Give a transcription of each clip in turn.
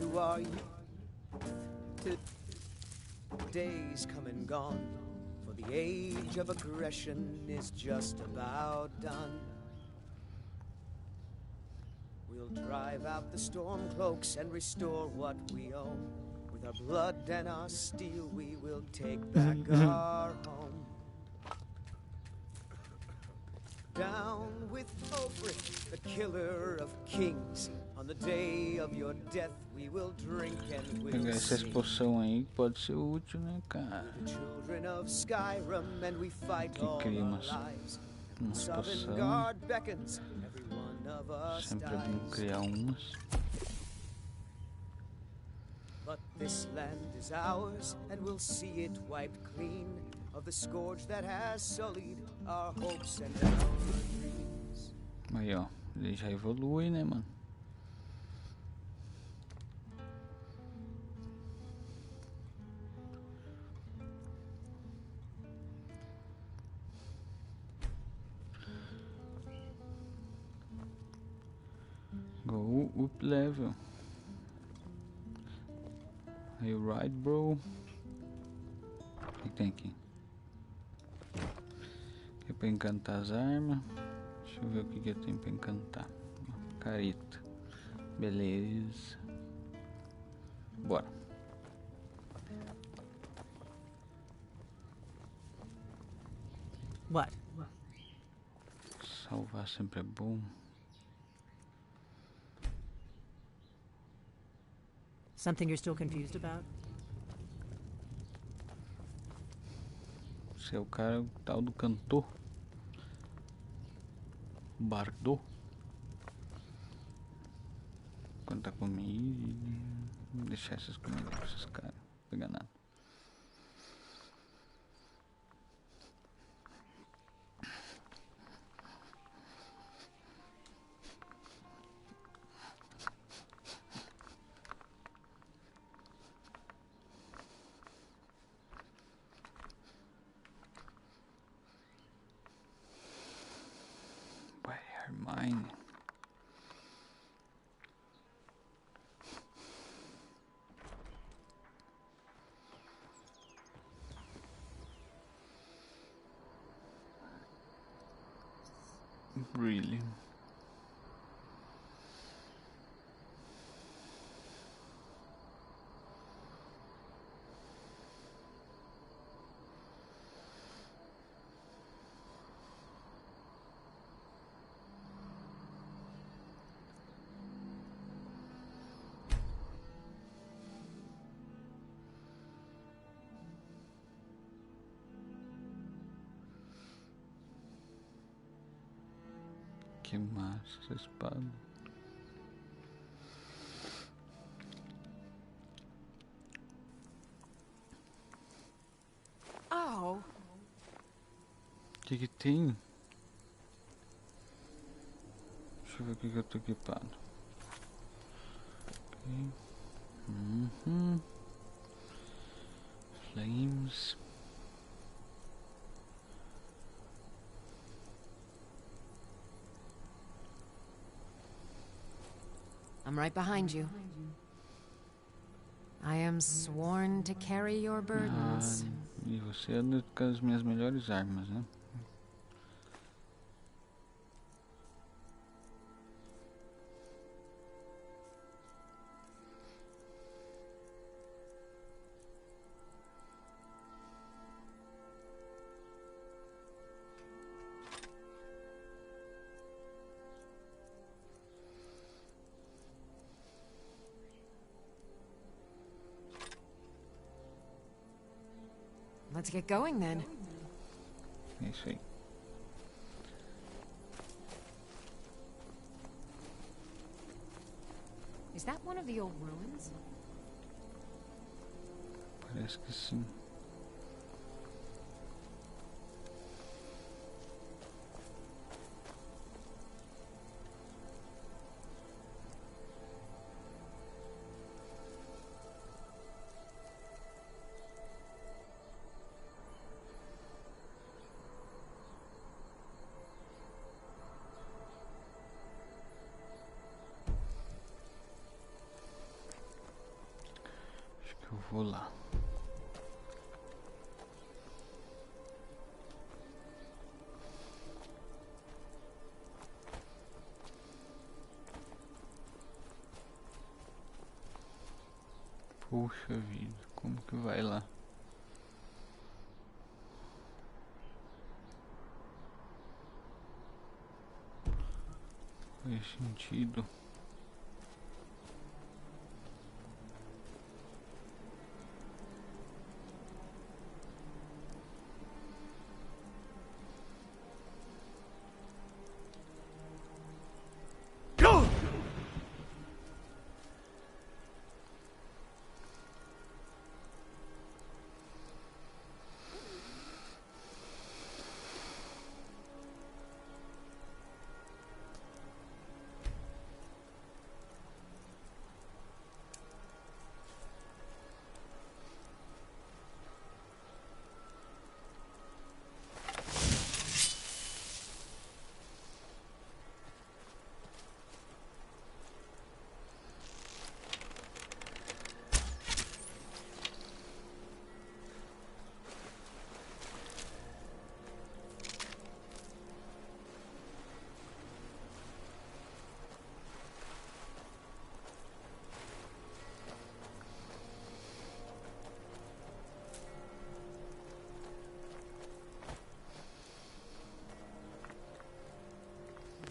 to our youth. Days come and gone, for the age of aggression is just about done. We'll drive out the storm cloaks and restore what we own. With our blood and our steel, we will take back our home. Down with Ulfric, the killer of kings. On the day of your death, we will drink and we'll pegar essas poções aí que pode ser útil, né, cara? The children of Skyrim, and we fight Que all cria our umas lives. poções. Beckons, every one of us Sempre é bom dies. criar umas. But this land is ours, and we'll see it wiped clean of the scourge that has sullied our hopes and our dreams. Aí, ó, ele já evolui, né, mano? Go up level. You right, bro? O que tem aqui? Aqui é pra encantar as armas. Deixa eu ver o que eu tenho pra encantar. Uma careta. Beleza. Bora. What? Salvar sempre é bom. Something you're still confused about? Você é o cara, o tal do cantor. Bardo. Quanta comida. Vou deixar essas comidas pra esses caras. Não pegar nada. Mine. Really? Que massa essa espada. Oh. O que tem? Deixa eu ver o que eu tô equipado. Okay. Flames. I'm right behind you. I am sworn to carry your burdens. E você anda com as minhas melhores armas, né? Let's get going then. É isso aí. Is that one of the old ruins? Parece que sim. vou lá. Puxa vida, como que vai lá? Faz sentido.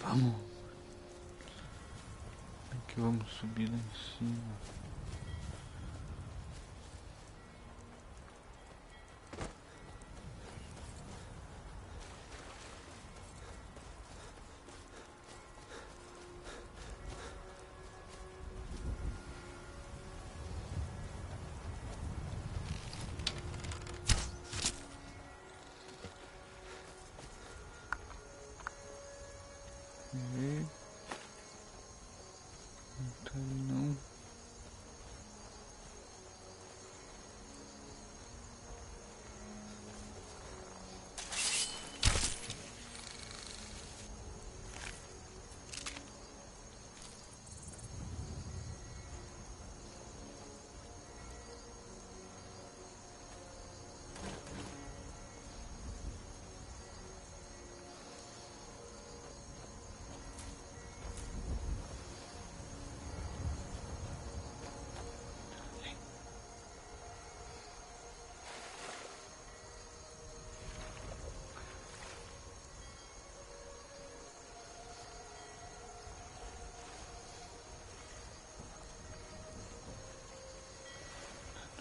Vamos. Aqui vamos subir lá em cima. Não.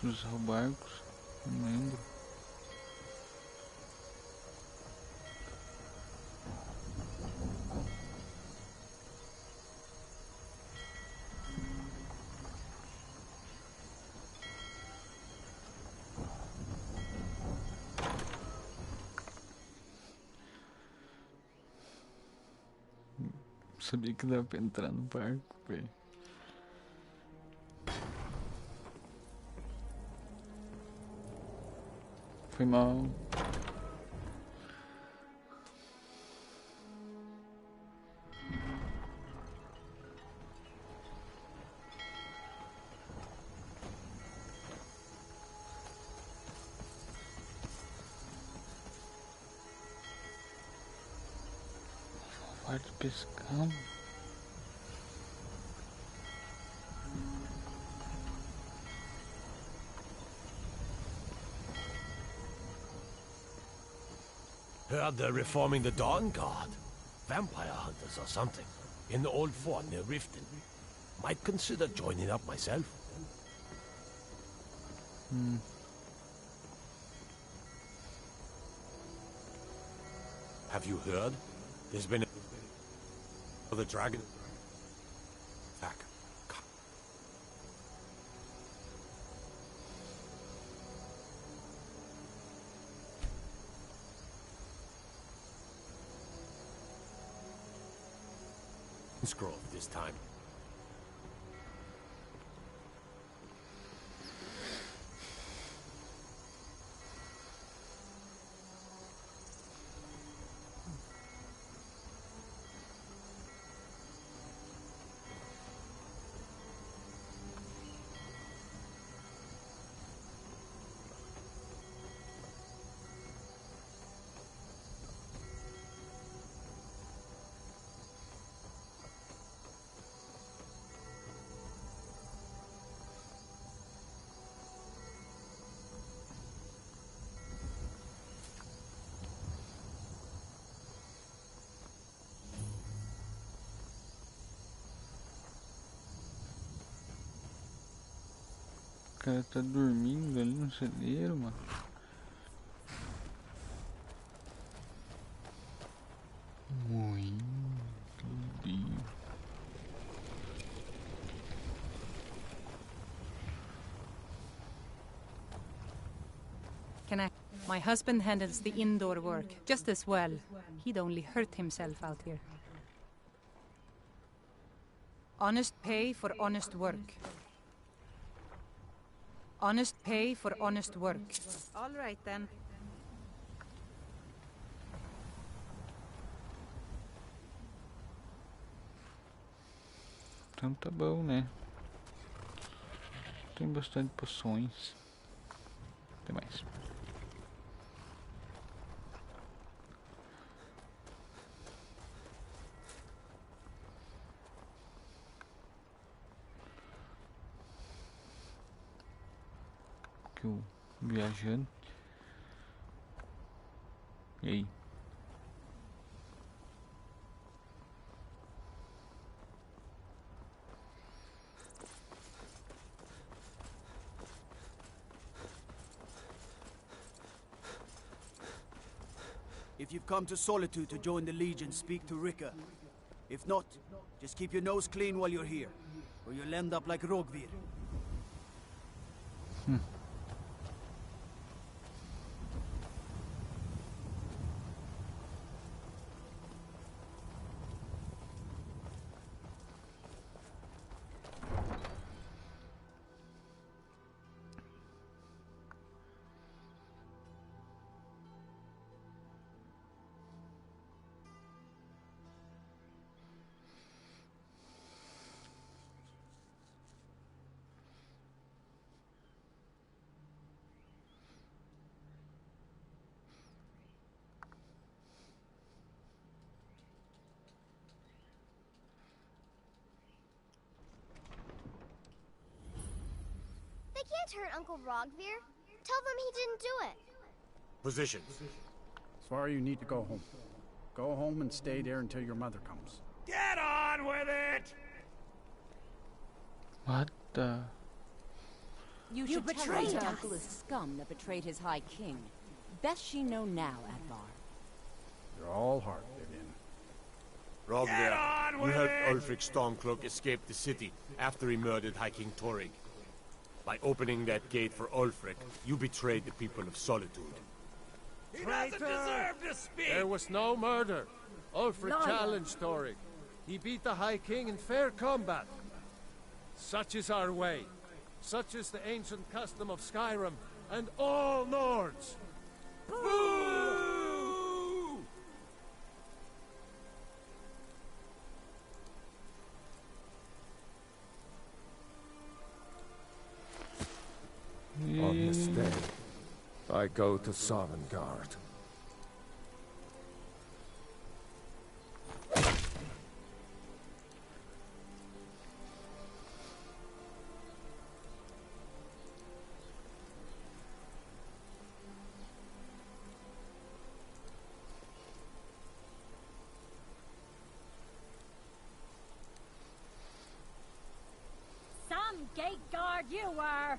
Usar barcos, não lembro. Sabia que dava pra entrar no barco, velho. Foi mal. Guarda pescando. Heard they're reforming the Dawn Guard. Vampire hunters or something. In the old fort near Riften. Might consider joining up myself. Have you heard? There's been the dragon attack. Grove this time. cara tá dormindo ali no celeiro, mano. Muito lindo. My husband handles the indoor work just as well. He'd only hurt himself out here. Honest pay for honest work. Honest pay for honest work. All right then. Então tá bom, né? Tem bastante poções. Até mais. Que o viajante. E aí? If you've come to Solitude to join the Legion, speak to Rika. If not, just keep your nose clean while you're here, or you'll end up like Rogvir. They can't hurt Uncle Rogvir. Tell them he didn't do it. Positions. Sorry, you need to go home. Go home and stay there until your mother comes. Get on with it! What the? You should tell your uncle is scum that betrayed his High King. Best she know now, Advar. You're all heart, Vivian. Rogvir, you helped Ulfric Stormcloak escape the city after he murdered High King Torrig. By opening that gate for Ulfric, you betrayed the people of Solitude. He doesn't deserve to speak! There was no murder. Ulfric challenged Torrig. He beat the High King in fair combat. Such is our way. Such is the ancient custom of Skyrim and all Nords. Boo! On this day, I go to Sovngarde. Some gate guard you were!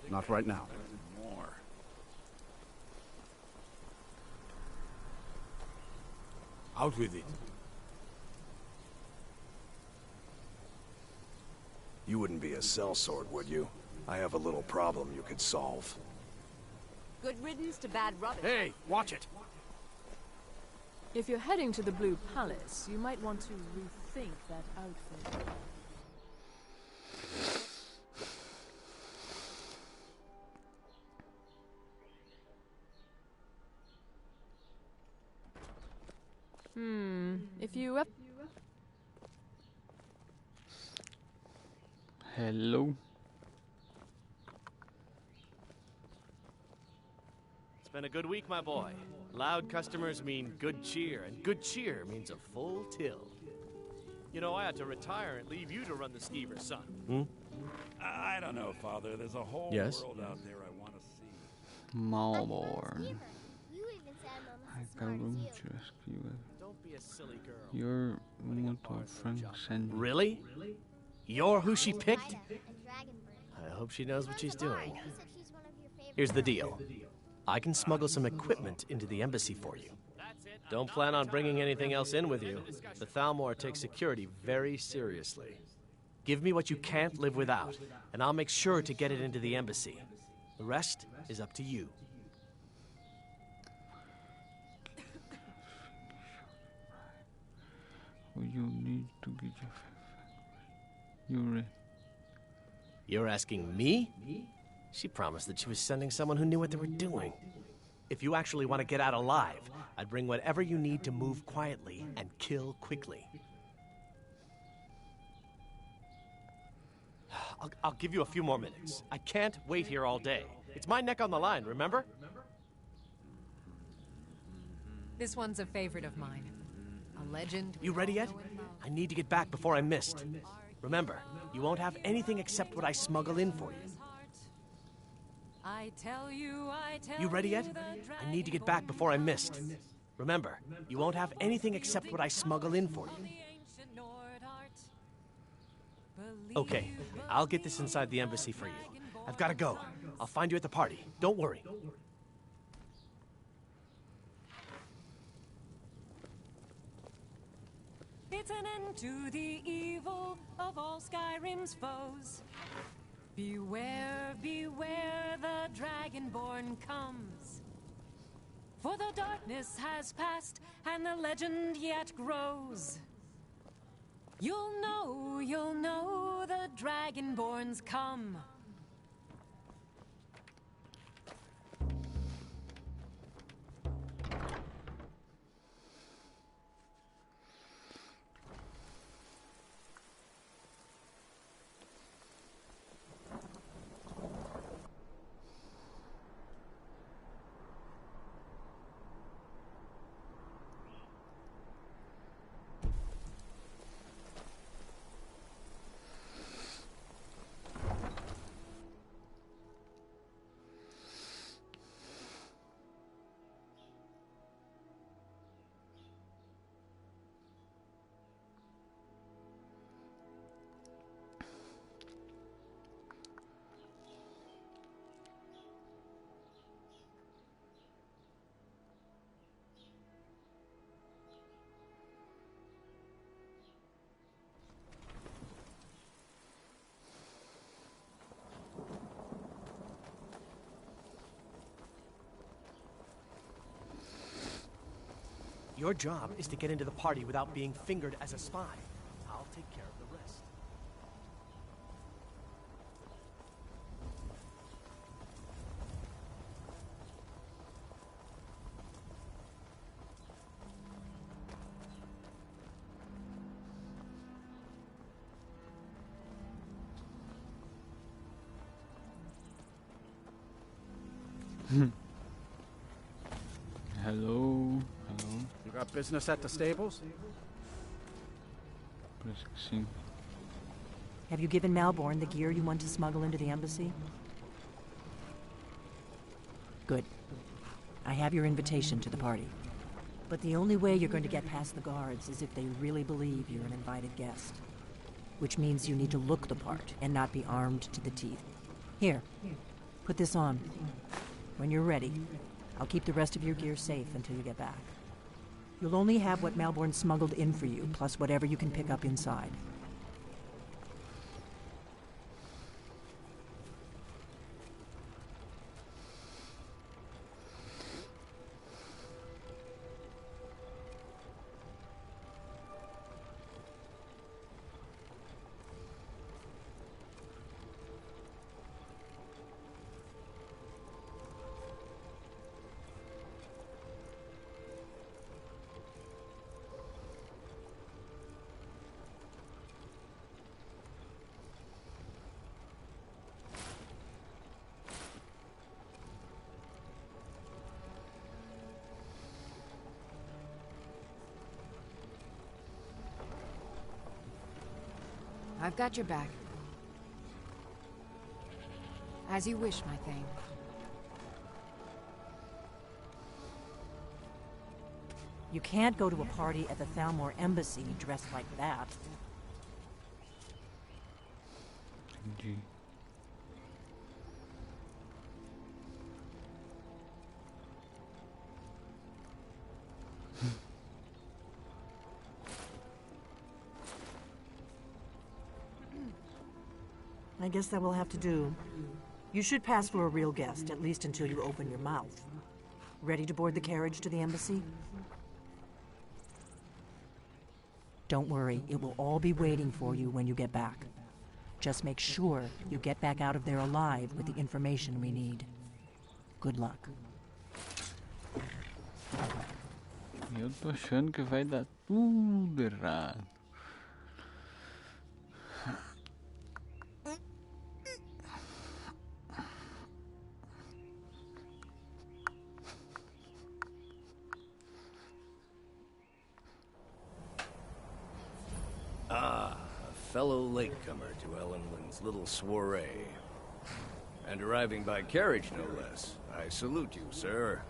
Not right now. More. Out with it. You wouldn't be a sellsword, would you? I have a little problem you could solve. Good riddance to bad rubbish. Hey, watch it! If you're heading to the Blue Palace, you might want to rethink that outfit. If you Hello. It's been a good week, my boy. Loud customers mean good cheer, and good cheer means a full till. You know, I had to retire and leave you to run the skeever, son. I don't know, Father. There's a whole world out there I want to see. Malborn. You even said Mama I got room to rescue it. Don't be a silly girl. Your mutual friend sent. Really? You're who she picked? I hope she knows what she's doing. Here's the deal. I can smuggle some equipment into the embassy for you. Don't plan on bringing anything else in with you. The Thalmor takes security very seriously. Give me what you can't live without, and I'll make sure to get it into the embassy. The rest is up to you. You need to get your... You're asking me? She promised that she was sending someone who knew what they were doing. If you actually want to get out alive, I'd bring whatever you need to move quietly and kill quickly. I'll give you a few more minutes. I can't wait here all day. It's my neck on the line, remember? This one's a favorite of mine. A legend. You ready yet? I need to get back before I'm missed. Remember, you won't have anything except what I smuggle in for you. You ready yet? I need to get back before I'm missed. Remember, you won't have anything except what I smuggle in for you. Okay, I'll get this inside the embassy for you. I've got to go. I'll find you at the party. Don't worry. It's an end to the evil of all Skyrim's foes. Beware, beware, the Dragonborn comes. For the darkness has passed, and the legend yet grows. You'll know, the Dragonborn's come. Your job is to get into the party without being fingered as a spy. I'll take care of the rest. Hello. You got business at the stables? Have you given Malborn the gear you want to smuggle into the embassy? Good. I have your invitation to the party. But the only way you're going to get past the guards is if they really believe you're an invited guest. Which means you need to look the part and not be armed to the teeth. Here, put this on. When you're ready, I'll keep the rest of your gear safe until you get back. You'll only have what Malborn smuggled in for you, plus whatever you can pick up inside. I've got your back. As you wish, my thane. You can't go to a party at the Thalmor embassy dressed like that. Entendi. I guess that will have to do. You should pass for a real guest, at least until you open your mouth. Ready to board the carriage to the embassy? Don't worry, it will all be waiting for you when you get back. Just make sure you get back out of there alive with the information we need. Good luck. Eu tô achando que vai dar tudo errado. Ah, a fellow latecomer to Ellenland's little soiree. And arriving by carriage, no less. I salute you, sir.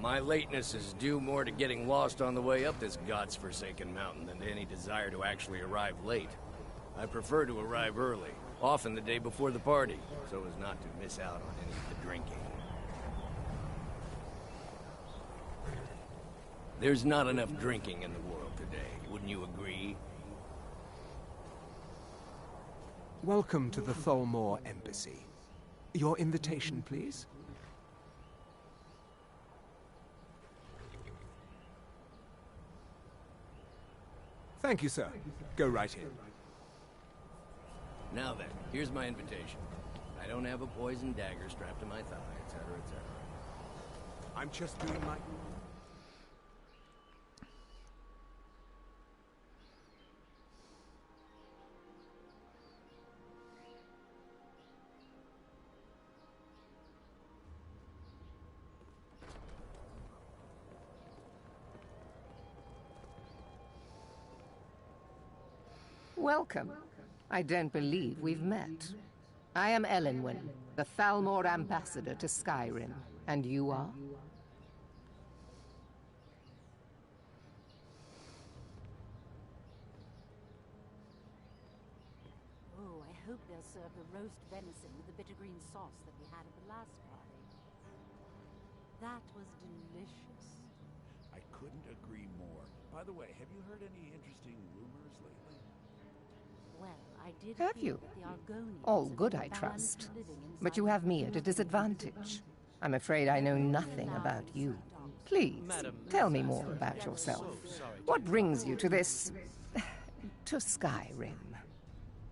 My lateness is due more to getting lost on the way up this god's-forsaken mountain than to any desire to actually arrive late. I prefer to arrive early, often the day before the party, so as not to miss out on any of the drinking. There's not enough drinking in the world today, wouldn't you agree? Welcome to the Tholmor Embassy. Your invitation, please? Thank you, sir. Go right in. Now then, here's my invitation. I don't have a poisoned dagger strapped to my thigh, etc., etc. I'm just doing my... Welcome. I don't believe we've met. I am Elenwen, the Thalmor ambassador to Skyrim. And you are? Oh, I hope they'll serve the roast venison with the bitter green sauce that we had at the last party. That was delicious. I couldn't agree more. By the way, have you heard any interesting rumors lately? Well, I did Have hear you? that the Argonians All have good, been I banned trust. from living inside But you have me at a disadvantage. I'm afraid I know nothing about you. Please, tell me more about yourself. What brings you to this... to Skyrim?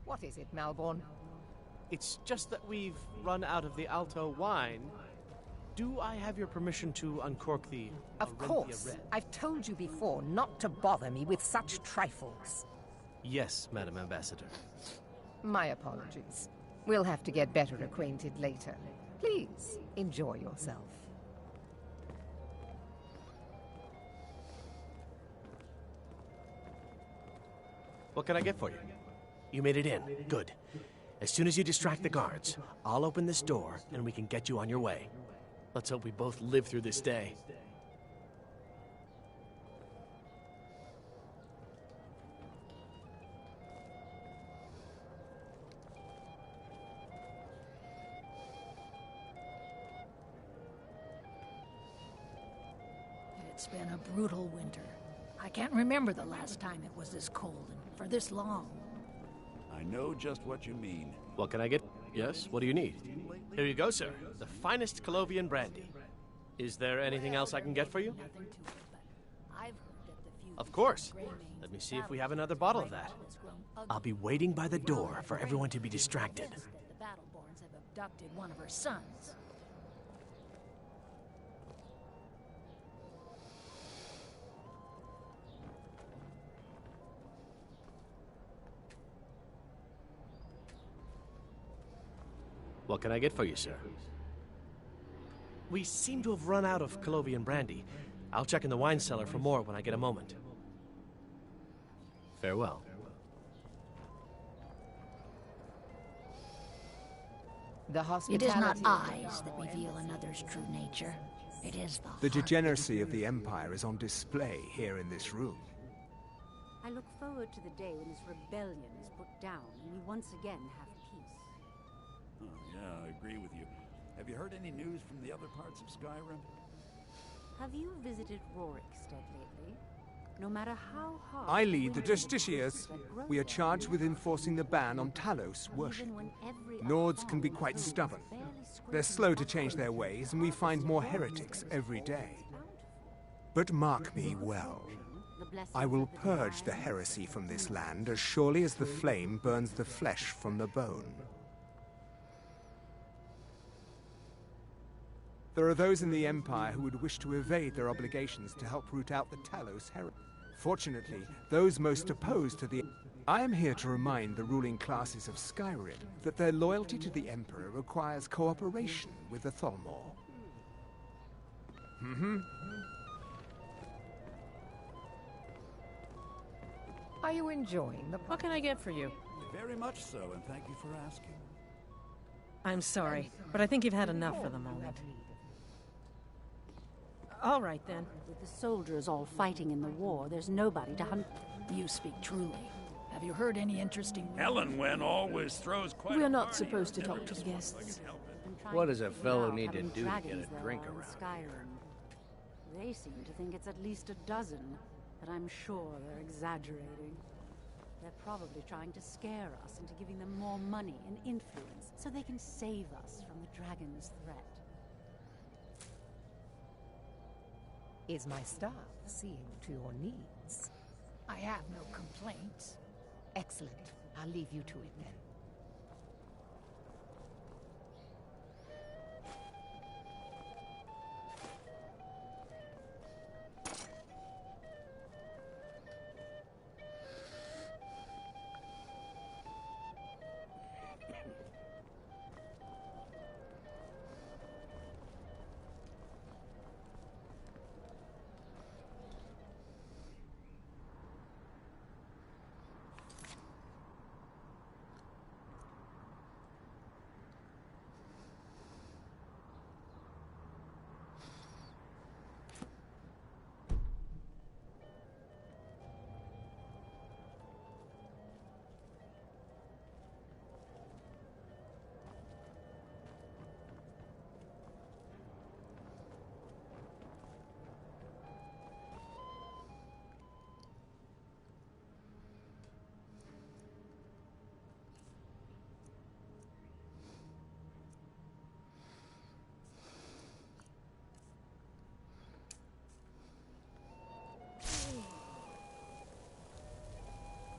What is it, Malborn? It's just that we've run out of the Alto wine. Do I have your permission to uncork the... Of course. Red? I've told you before not to bother me with such trifles. Yes, Madam Ambassador. My apologies. We'll have to get better acquainted later. Please, enjoy yourself. What can I get for you? You made it in. Good. As soon as you distract the guards, I'll open this door and we can get you on your way. Let's hope we both live through this day. It's been a brutal winter. I can't remember the last time it was this cold and for this long. I know just what you mean. What can I get? Yes, what do you need? Here you go, sir. The finest Colovian brandy. Is there anything else I can get for you? Of course. Let me see if we have another bottle of that. I'll be waiting by the door for everyone to be distracted. The Battleborns have abducted one of her sons. What can I get for you, sir? We seem to have run out of Colovian brandy. I'll check in the wine cellar for more when I get a moment. Farewell. The It is not hospitality... eyes that reveal another's true nature. It is The degeneracy of the Empire is on display here in this room. I look forward to the day when this rebellion is put down and we once again have peace. Oh, yeah, I agree with you. Have you heard any news from the other parts of Skyrim? Have you visited Rorikstead lately? No matter how hard... I lead the Justiciars. We are charged with enforcing the ban on Talos worship. Nords can be quite stubborn. They're slow to change their ways, and we find more heretics every day. But mark me well. I will purge the heresy from this land as surely as the flame burns the flesh from the bone. There are those in the Empire who would wish to evade their obligations to help root out the Talos heresy. Fortunately, those most opposed to the... I am here to remind the ruling classes of Skyrim that their loyalty to the Emperor requires cooperation with the Thalmor. Are you enjoying the... What can I get for you? Very much so, and thank you for asking. I'm sorry, but I think you've had enough for the moment. All right, then. With the soldiers all fighting in the war, there's nobody to hunt. You speak truly. Have you heard any interesting... Elenwen always throws quite... We're not supposed to talk to guests. What does a fellow need to do to get a drink around Skyrim? They seem to think it's at least a dozen, but I'm sure they're exaggerating. They're probably trying to scare us into giving them more money and influence so they can save us from the dragon's threat. Is my staff seeing to your needs? I have no complaints. Excellent. I'll leave you to it then.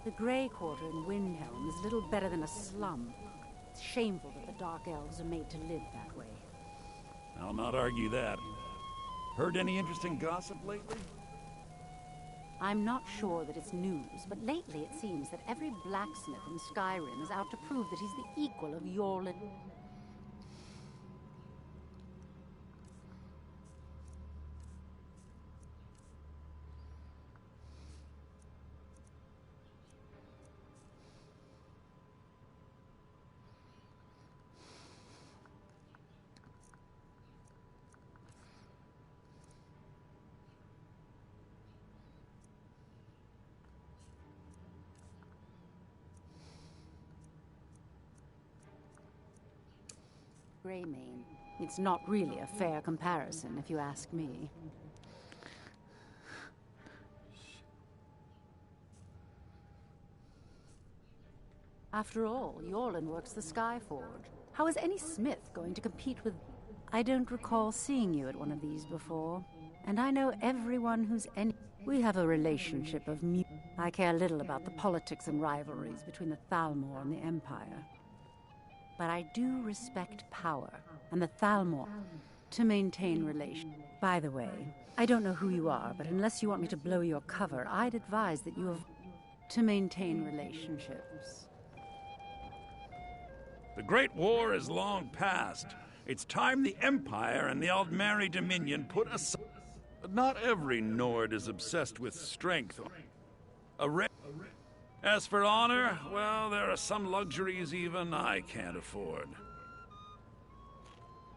The Grey Quarter in Windhelm is little better than a slum. It's shameful that the Dark Elves are made to live that way. I'll not argue that. Heard any interesting gossip lately? I'm not sure that it's news, but lately it seems that every blacksmith in Skyrim is out to prove that he's the equal of Yorlin. Greymane. It's not really a fair comparison, if you ask me. After all, Yorlin works the Skyforge. How is any smith going to compete with... I don't recall seeing you at one of these before. And I know everyone who's any... We have a relationship of I care little about the politics and rivalries between the Thalmor and the Empire. But I do respect power, and the Thalmor, to maintain relations. By the way, I don't know who you are, but unless you want me to blow your cover, I'd advise that you have to maintain relationships. The Great War is long past. It's time the Empire and the Aldmeri Dominion put aside. But not every Nord is obsessed with strength. As for honor, well, there are some luxuries even I can't afford.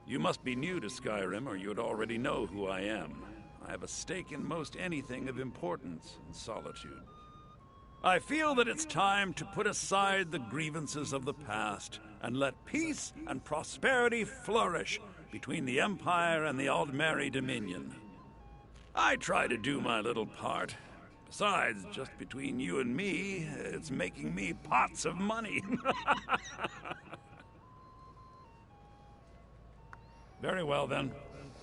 You must be new to Skyrim, or you'd already know who I am. I have a stake in most anything of importance in solitude. I feel that it's time to put aside the grievances of the past and let peace and prosperity flourish between the Empire and the Aldmeri Dominion. I try to do my little part. Besides, just between you and me, it's making me pots of money. Very well, then.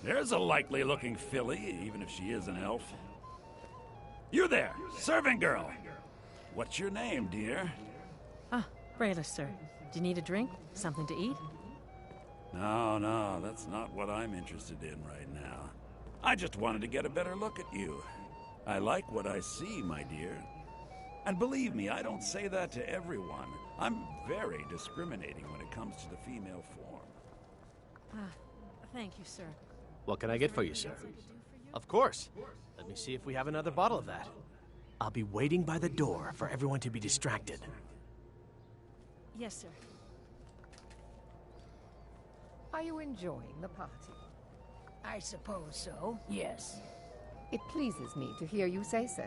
There's a likely-looking filly, even if she is an elf. You there, servant girl! What's your name, dear? Ah, Brayless, sir. Do you need a drink? Something to eat? No, that's not what I'm interested in right now. I just wanted to get a better look at you. I like what I see, my dear. And believe me, I don't say that to everyone. I'm very discriminating when it comes to the female form. Ah, thank you, sir. What can I get for you, sir? Of course. Let me see if we have another bottle of that. I'll be waiting by the door for everyone to be distracted. Yes, sir. Are you enjoying the party? I suppose so, yes. It pleases me to hear you say so.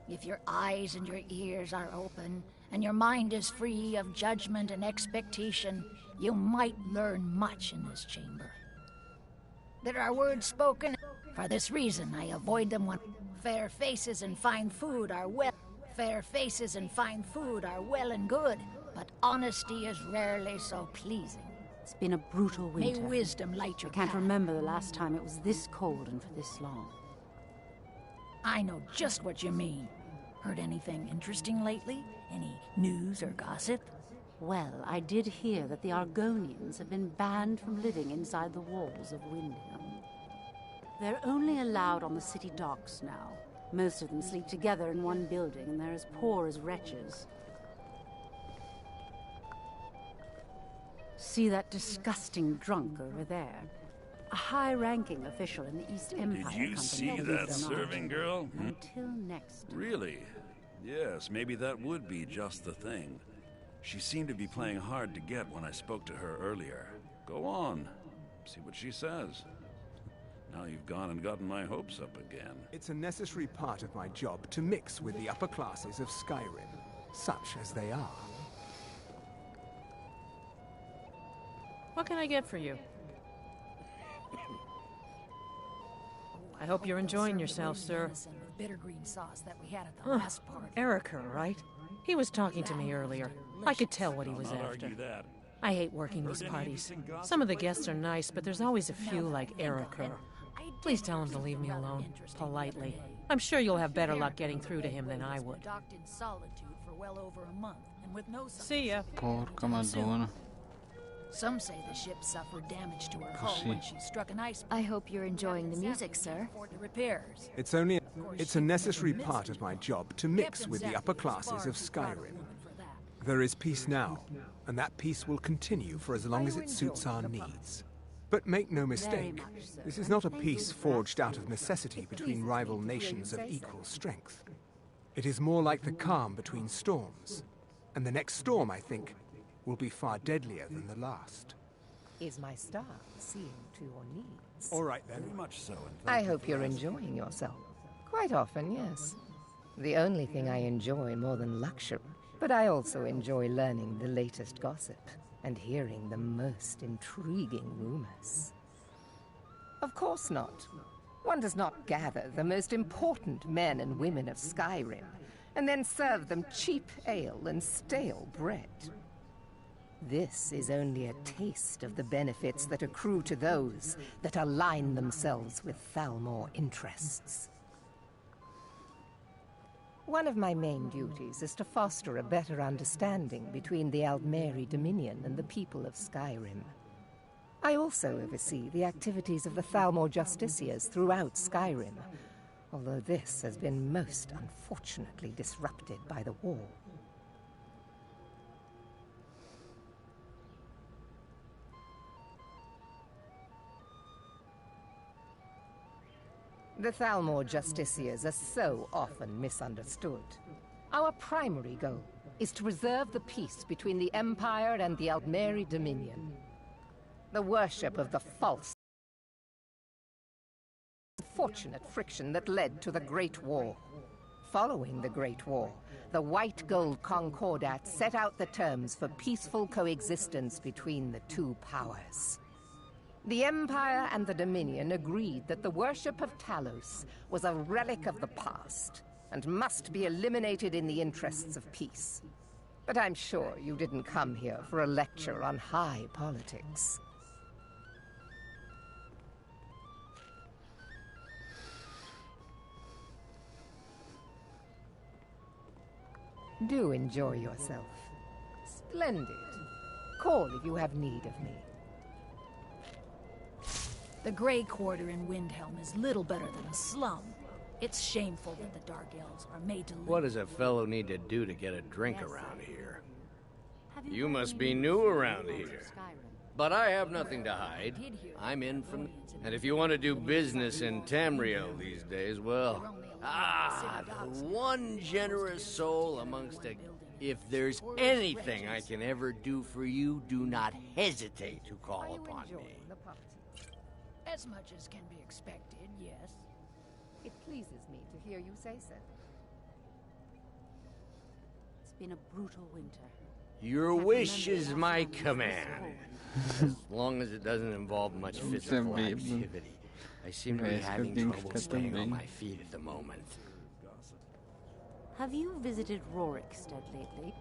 If your eyes and your ears are open, and your mind is free of judgment and expectation, you might learn much in this chamber. There are words spoken. For this reason, I avoid them when fair faces and fine food are well. Fair faces and fine food are well and good, but honesty is rarely so pleasing. It's been a brutal winter. May wisdom light your I can't path. remember the last time it was this cold and for this long. I know just what you mean. Heard anything interesting lately? Any news or gossip? Well, I did hear that the Argonians have been banned from living inside the walls of Windhelm. They're only allowed on the city docks now. Most of them sleep together in one building, and they're as poor as wretches. See that disgusting drunk over there? A high-ranking official in the East Empire Did you Company. see that serving girl? Until next time. Really? Yes, maybe that would be just the thing. She seemed to be playing hard to get when I spoke to her earlier. Go on. See what she says. Now you've gone and gotten my hopes up again. It's a necessary part of my job to mix with the upper classes of Skyrim, such as they are. What can I get for you? I hope you're enjoying yourself, sir. With bitter green sauce that we had at the last party. Erica, right? He was talking to me earlier. I could tell what he was I'll not after. argue that. I hate working these parties. Some of the guests are nice, but there's always a few like Erica. Please tell him to leave me alone, politely. I'm sure you'll have better luck getting through to him than I would. Docked in solitude for well over a month, and with no See ya. Porca madonna. Some say the ship suffered damage to her hull when she struck an ice. I hope you're enjoying the music, sir. For the repairs. It's a necessary part of my job to mix with the upper classes of Skyrim. There is peace now, and that peace will continue for as long as it suits our needs. But make no mistake, this is not a peace forged out of necessity between rival nations of equal strength. It is more like the calm between storms. And the next storm, I think, will be far deadlier than the last. Is my star seeing to your needs? All right, then. Very much so. I hope you're enjoying yourself. Quite often, yes. The only thing I enjoy more than luxury. But I also enjoy learning the latest gossip and hearing the most intriguing rumors. Of course not. One does not gather the most important men and women of Skyrim and then serve them cheap ale and stale bread. This is only a taste of the benefits that accrue to those that align themselves with Thalmor interests. One of my main duties is to foster a better understanding between the Aldmeri Dominion and the people of Skyrim. I also oversee the activities of the Thalmor Justiciars throughout Skyrim, although this has been most unfortunately disrupted by the war. The Thalmor Justiciars are so often misunderstood. Our primary goal is to preserve the peace between the Empire and the Aldmeri Dominion. The worship of the false unfortunate friction that led to the Great War. Following the Great War, the White Gold Concordat set out the terms for peaceful coexistence between the two powers. The Empire and the Dominion agreed that the worship of Talos was a relic of the past and must be eliminated in the interests of peace. But I'm sure you didn't come here for a lecture on high politics. Do enjoy yourself. Splendid. Call if you have need of me. The Grey Quarter in Windhelm is little better than a slum. It's shameful that the Dark Elves are made to live. What does a fellow need to do to get a drink around here? You must be new around here. But I have nothing to hide. I'm in from... And if you want to do business in Tamriel these days, well... the one generous soul amongst a... If there's anything I can ever do for you, do not hesitate to call upon me. As much as can be expected, yes. It pleases me to hear you say so. It's been a brutal winter. Your wish is my command. As long as it doesn't involve much physical activity. I seem to be having trouble staying on my feet at the moment. Have you visited Rorikstead lately?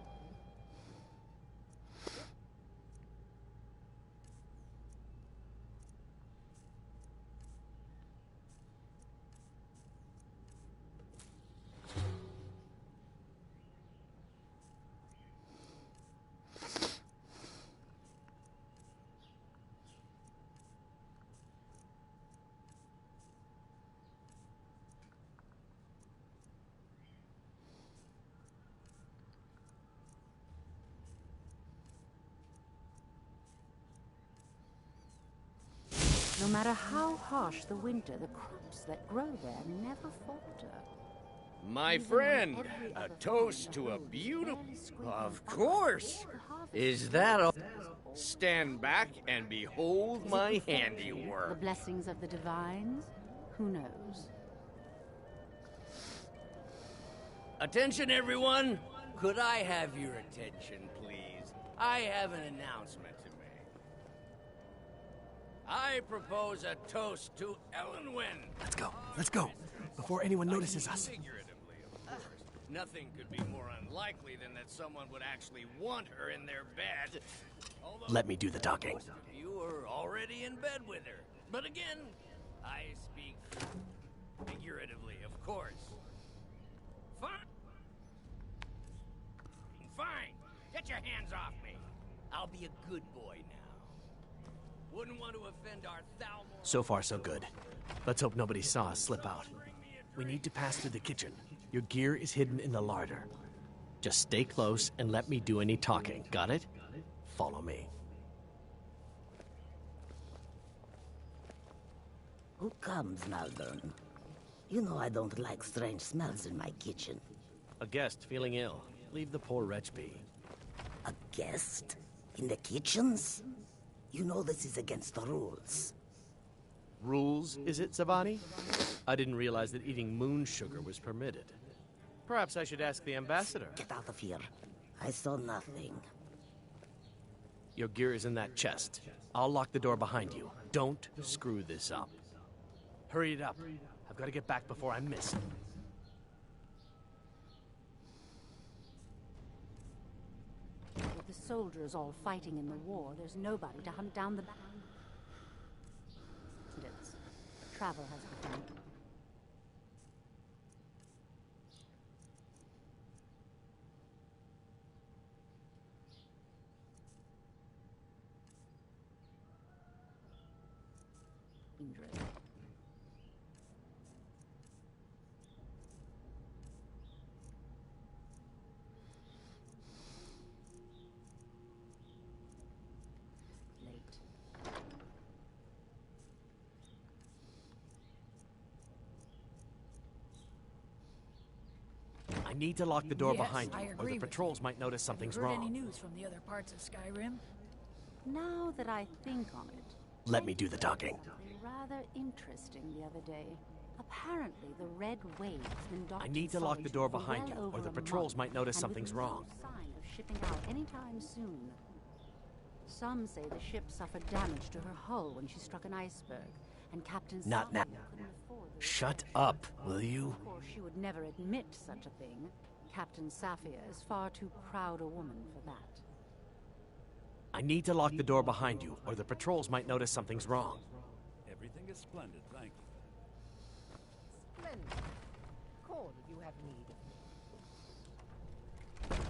No matter how harsh the winter, the crops that grow there never falter. My friend, a toast to a beautiful... Of course! Is that all? Stand back and behold my handiwork. The blessings of the divines? Who knows? Attention, everyone! Could I have your attention, please? I have an announcement to make. I propose a toast to Elenwen. Let's go, before anyone notices us. Figuratively, of course. Nothing could be more unlikely than that someone would actually want her in their bed. Although, Let me do the talking. You were already in bed with her. But again, I speak figuratively, of course. Fine. Fine. Get your hands off me. I'll be a good boy now. Wouldn't want to offend our Thalmor. So far, so good. Let's hope nobody saw us slip out. We need to pass through the kitchen. Your gear is hidden in the larder. Just stay close and let me do any talking. Got it? Follow me. Who comes, Malvern? You know I don't like strange smells in my kitchen. A guest feeling ill. Leave the poor wretch be. A guest? In the kitchens? You know this is against the rules. Rules, is it, Zavani? I didn't realize that eating moon sugar was permitted. Perhaps I should ask the ambassador. Get out of here. I saw nothing. Your gear is in that chest. I'll lock the door behind you. Don't screw this up. Hurry it up. I've got to get back before I'm missed. With the soldiers all fighting in the war, there's nobody to hunt down the bandits. Travel has begun. Indra. I need to lock the door behind I you, or agree the with patrols might notice something's Heard wrong. any news from the other parts of Skyrim? Now that I think on it, Let me do the talking. rather interesting the other day. Apparently, the Red Wave's been docked I need to in lock the door Solitude for behind you, well or over the a patrols month, might notice and something's with no wrong. sign of shipping out anytime soon. Some say the ship suffered damage to her hull when she struck an iceberg, and Captain Not now. Safia couldn't afford the Shut up, will you? Of course, she would never admit such a thing. Captain Safia is far too proud a woman for that. I need to lock the door behind you, or the patrols might notice something's wrong. Everything is splendid, thank you. Splendid. Call if you have need of me.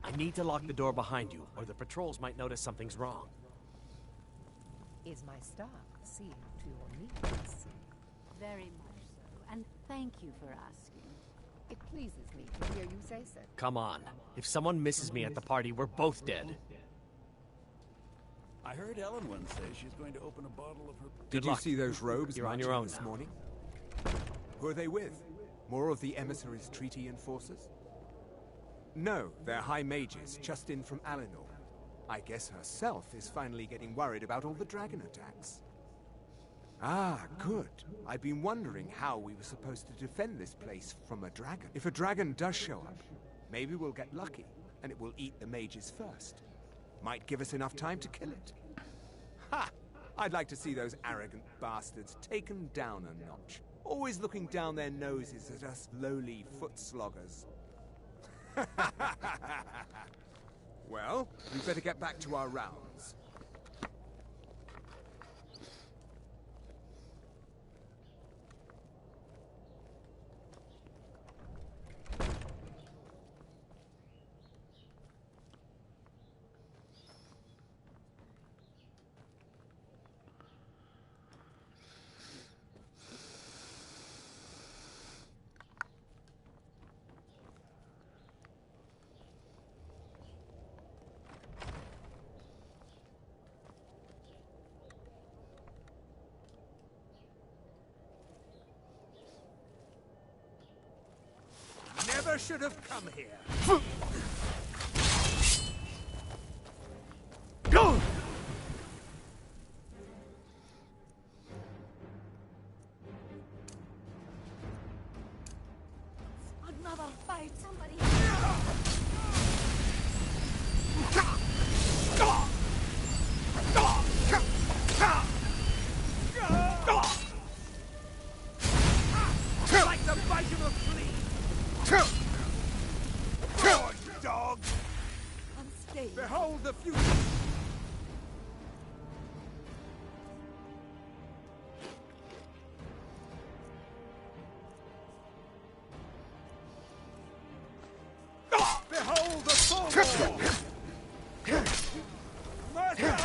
I need to lock the door behind you, or the patrols might notice something's wrong. Is my staff seeing to your needs? Very much so, and thank you for asking. It pleases me to hear you say so. Come on. If someone misses me at the party, we're both dead. I heard Ellenwyn say she's going to open a bottle of her... Did you see those robes You're on marching your own this now. morning? Who are they with? More of the emissaries' treaty enforcers? No, they're high mages, just in from Alinor. I guess herself is finally getting worried about all the dragon attacks. Ah, good. I've been wondering how we were supposed to defend this place from a dragon. If a dragon does show up, maybe we'll get lucky, and it will eat the mages first. Might give us enough time to kill it. Ha! I'd like to see those arrogant bastards taken down a notch. Always looking down their noses at us lowly foot sloggers. Well, we better get back to our rounds. Never should have come here. Go! Another fight! Somebody! Like the bite of a flea! Dog! Unscathed. Behold the future! Behold the fall! Murder!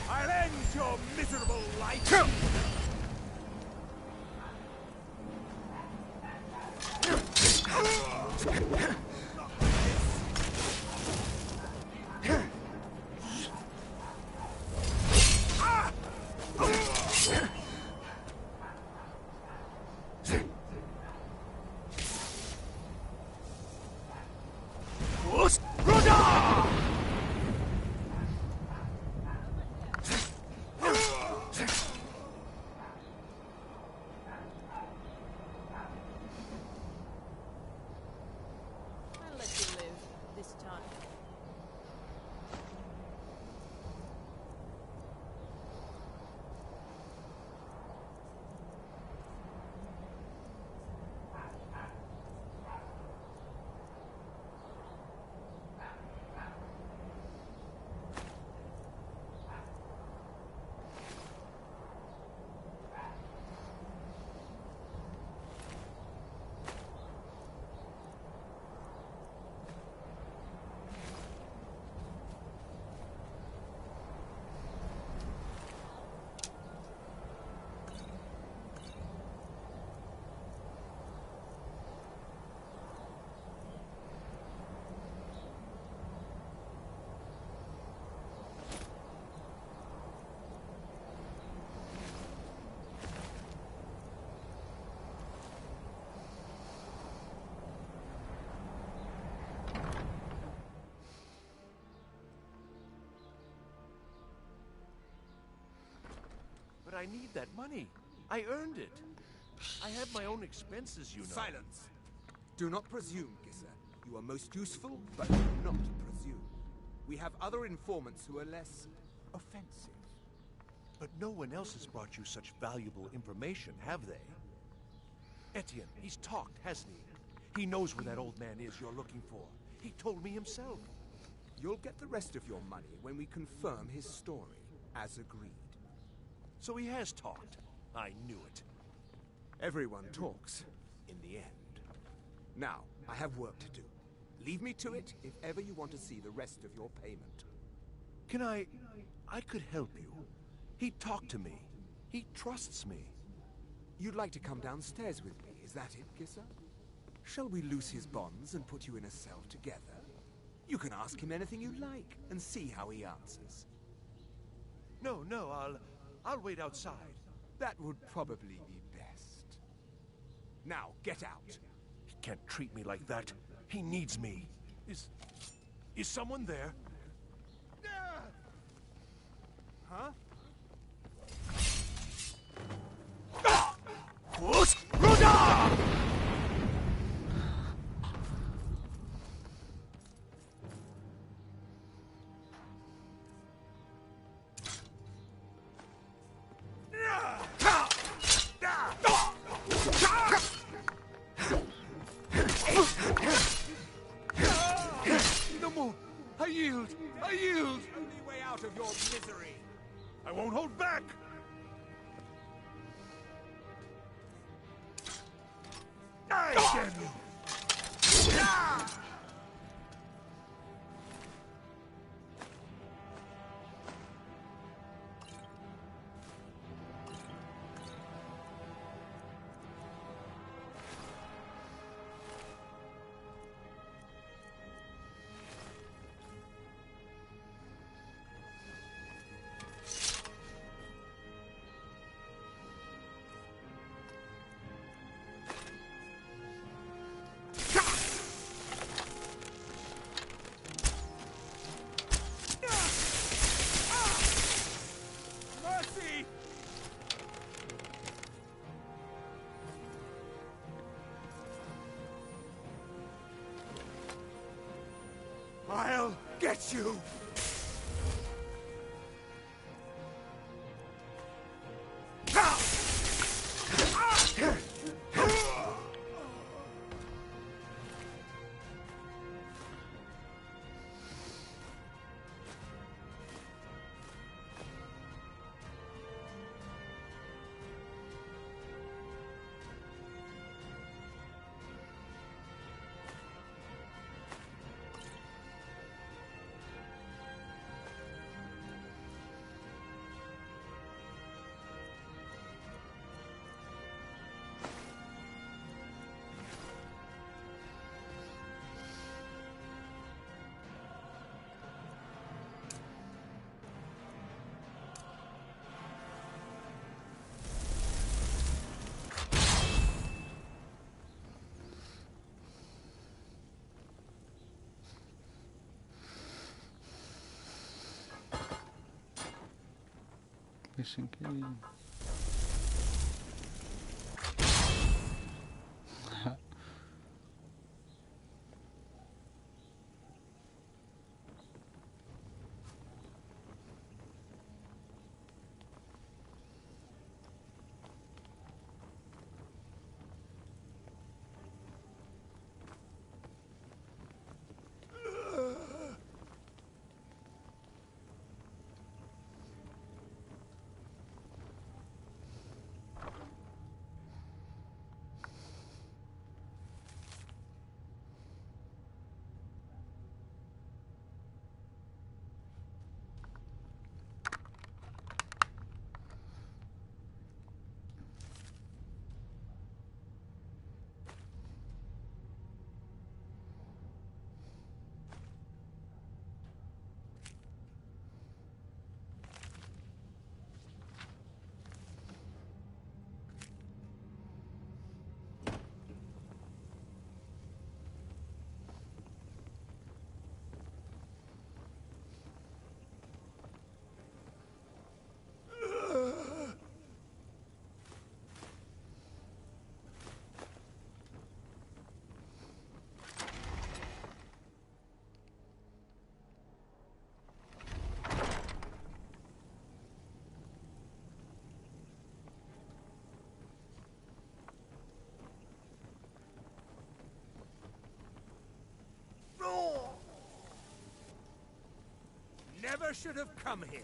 I'll end your miserable life! I'll let you live this time. But I need that money. I earned it. I have my own expenses, you know. Silence! Do not presume, Gisser. You are most useful, but do not presume. We have other informants who are less offensive. But no one else has brought you such valuable information, have they? Etienne, he's talked, hasn't he? He knows where that old man is you're looking for. He told me himself. You'll get the rest of your money when we confirm his story, as agreed. So he has talked. I knew it. Everyone talks, in the end. Now, I have work to do. Leave me to it if ever you want to see the rest of your payment. Can I could help you. He talked to me. He trusts me. You'd like to come downstairs with me, is that it, Gisser? Shall we loose his bonds and put you in a cell together? You can ask him anything you like and see how he answers. No, I'll wait outside. That would probably be best. Now, get out. He can't treat me like that. He needs me. Is someone there? Huh? I yield! Only way out of your misery. I won't hold back! I can! I'll get you! Sem querer. Never should have come here.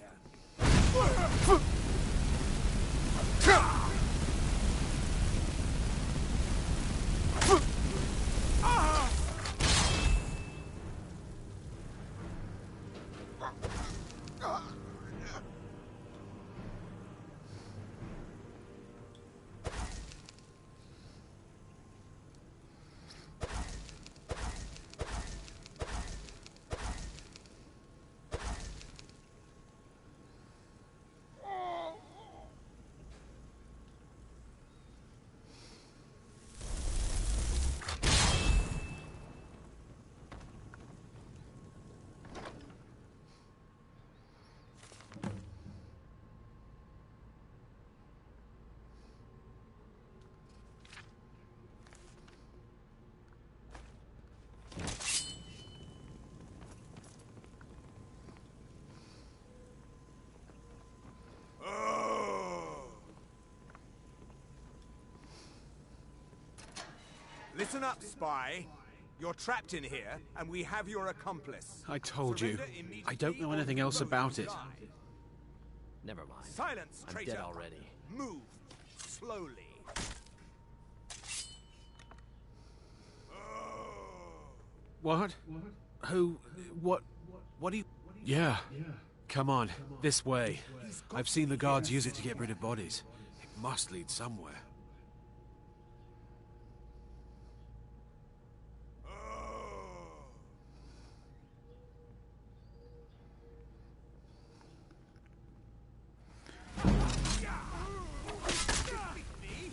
Listen up, spy. You're trapped in here, and we have your accomplice. I told you. I don't know anything else about it. Never mind. Silence, I'm traitor. dead already. Move slowly. What? Who? What do you... Yeah. Come on, this way. I've seen the guards use it to get rid of bodies. It must lead somewhere.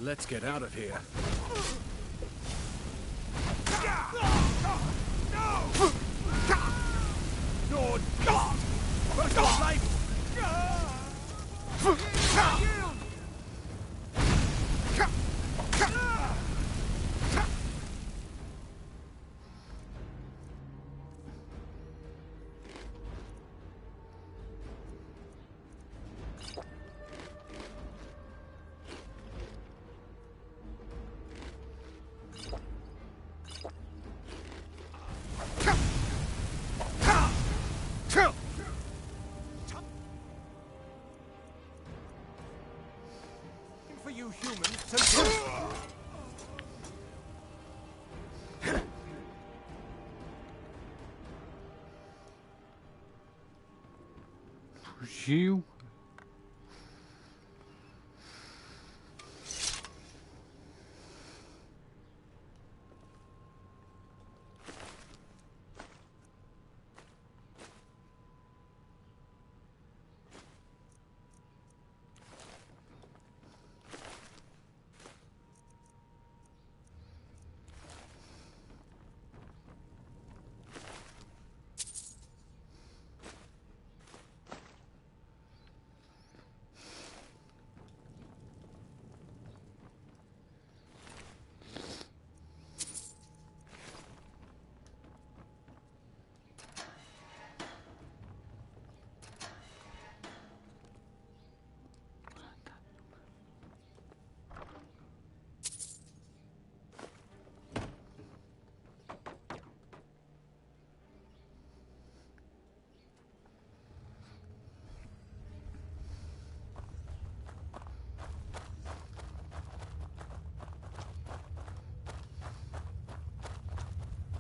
Let's get out of here. Lord God! For God's life! Fugiu.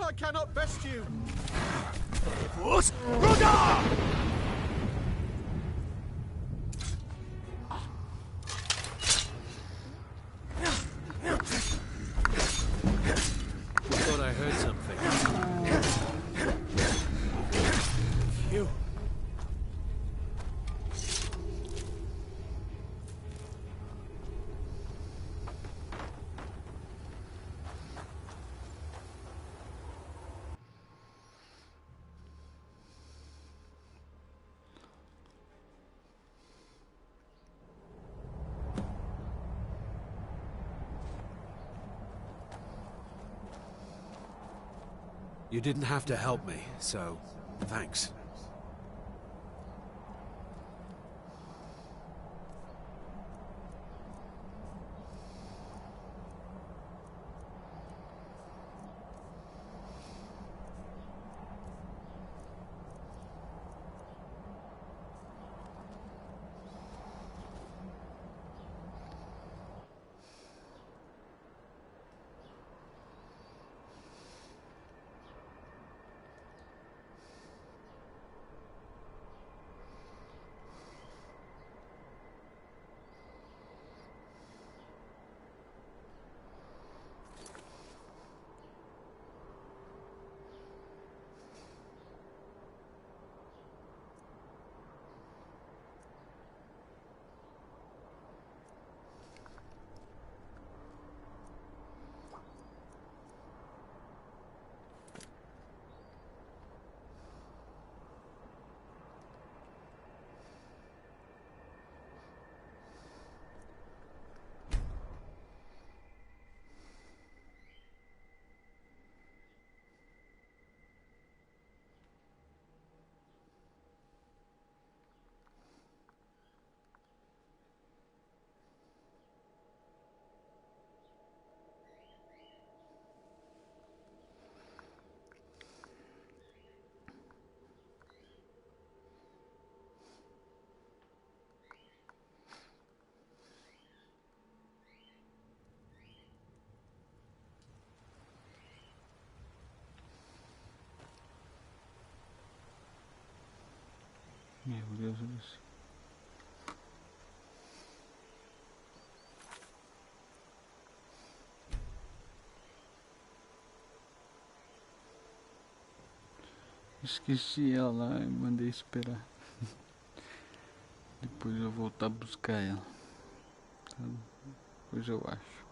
I cannot best you! Thought I heard something. Phew. You didn't have to help me, so thanks. Meu Deus do céu. Esqueci ela lá e mandei esperar. Depois eu vou voltar a buscar ela. Depois eu acho.